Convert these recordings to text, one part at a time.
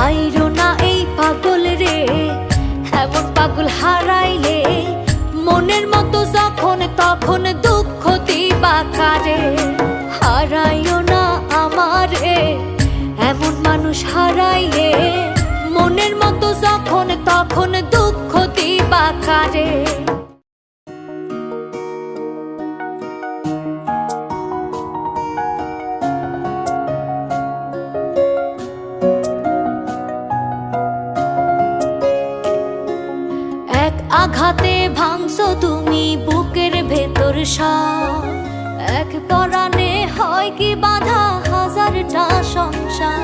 ছাইরো না এই পাগল রে, এমন পাগল হারাইলে মনের মতো যখন তখন দুঃখ দিবা কারে। হারাইও না আমারে, এমন মানুষ হারাইলে মনের মতো যখন তখন দুঃখ দিবা কারে। আঘাতে ভাঙছো তুমি বুকের ভেতর সব, এক পরাণে হয় কি বাধা হাজারটা সংসার।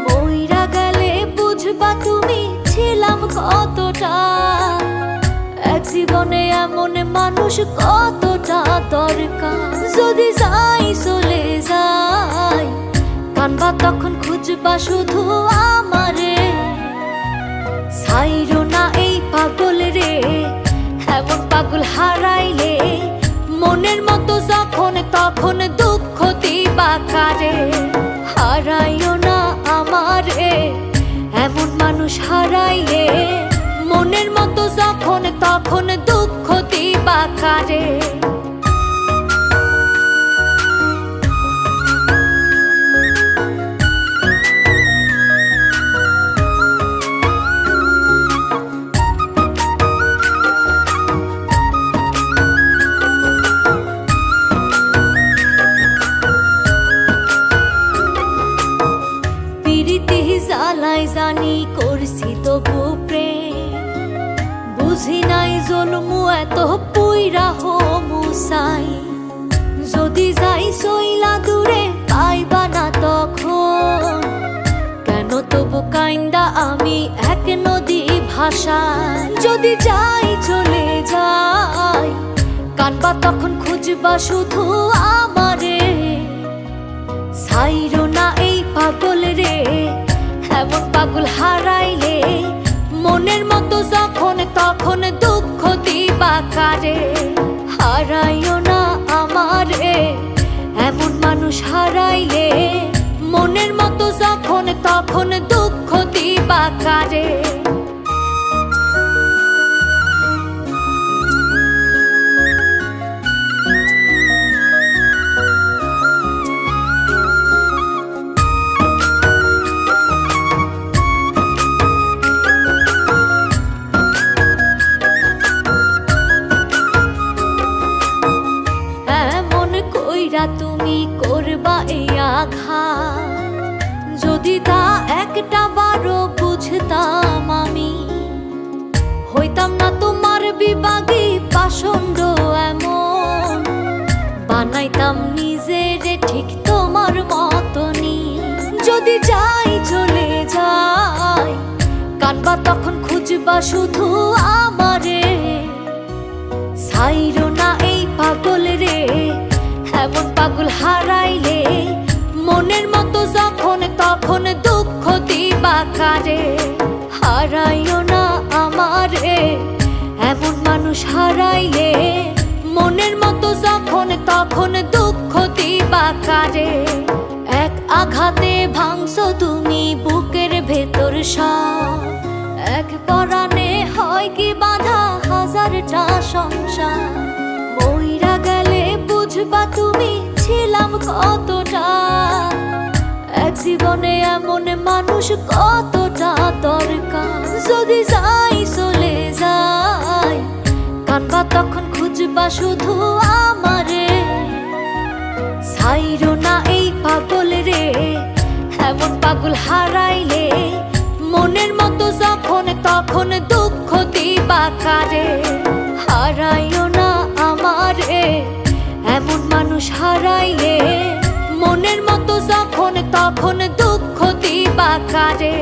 মইরা গেলে বুঝবা তুমি ছিলাম কতটা, এক জীবনে এমন মানুষ কতটা দরকার। যদি যাই চলে যাই কানবা তখন খুঁজবা শুধু আমারে। ছাইরো না এই পাগল রে, এমন পাগল হারাইলে মনের মতো যখন তখন দুঃখ দিবা কারে। হারাইও না আমারে, এমন মানুষ হারাইলে মনের মতো যখন তখন দুঃখ দিবা কারে। জ্বালাই জানি করছি তবু প্রেম, বুঝি নাই জন্মু এত পুইরা মুসাই। যদি যাই সইলা দূরে পাইবা না তখন, কেন তবু কাইন্দা আমি এক নদী ভাষায়। যদি যাই চলে যাই কানবা তখন খুঁজবা শুধু আমারে। ছাইরো না এই পাগল রে, এমন পাগল হারাইলে মনের মতো যখন তখন দুঃখ দিবা কারে। হারাইও না আমারে, এমন মানুষ হারাইলে মনের মতো যখন তখন দুঃখ দিবা কারে। তুমি করবা এই আঘাত, যদি তা একটা বারো বুঝতাম আমি, হইতাম না তোমার বিবাগী পাষণ্ড এমন। বানাইতাম নিজেরে ঠিক তোমার মতনই। যদি যাই চলে যাই কানবা তখন খুঁজবা শুধু আমারে। ছাইরো না এই পাগল রে, এমন পাগল হারাইলে মনের মতো যখন তখন দুঃখ দিবা কারে। হারাইও না আমারে, এমন মানুষ হারাইলে মনের মতো যখন তখন দুঃখ দিবা কারে। এক আঘাতে ভাঙছো তুমি বুকের ভেতর সব, এক পরাণে হয় কি বাধা হাজারটা সংসার। মইরা গেলে বুঝবা তুমি ছিলাম কতটা, এক জীবনে এমন মানুষ কতটা দরকার। যদি যাই চলে যাই কানবা তখন খুঁজবা শুধু আমারে। ছাইরো না এই পাগল রে, এমন পাগল হারাইলে মনের মতো যখন তখন দুঃখ দিবা কারে। হারাইও না আমারে, এমন মানুষ হারাইলে মনের মতো যখন তখন দুঃখ দিবা কারে।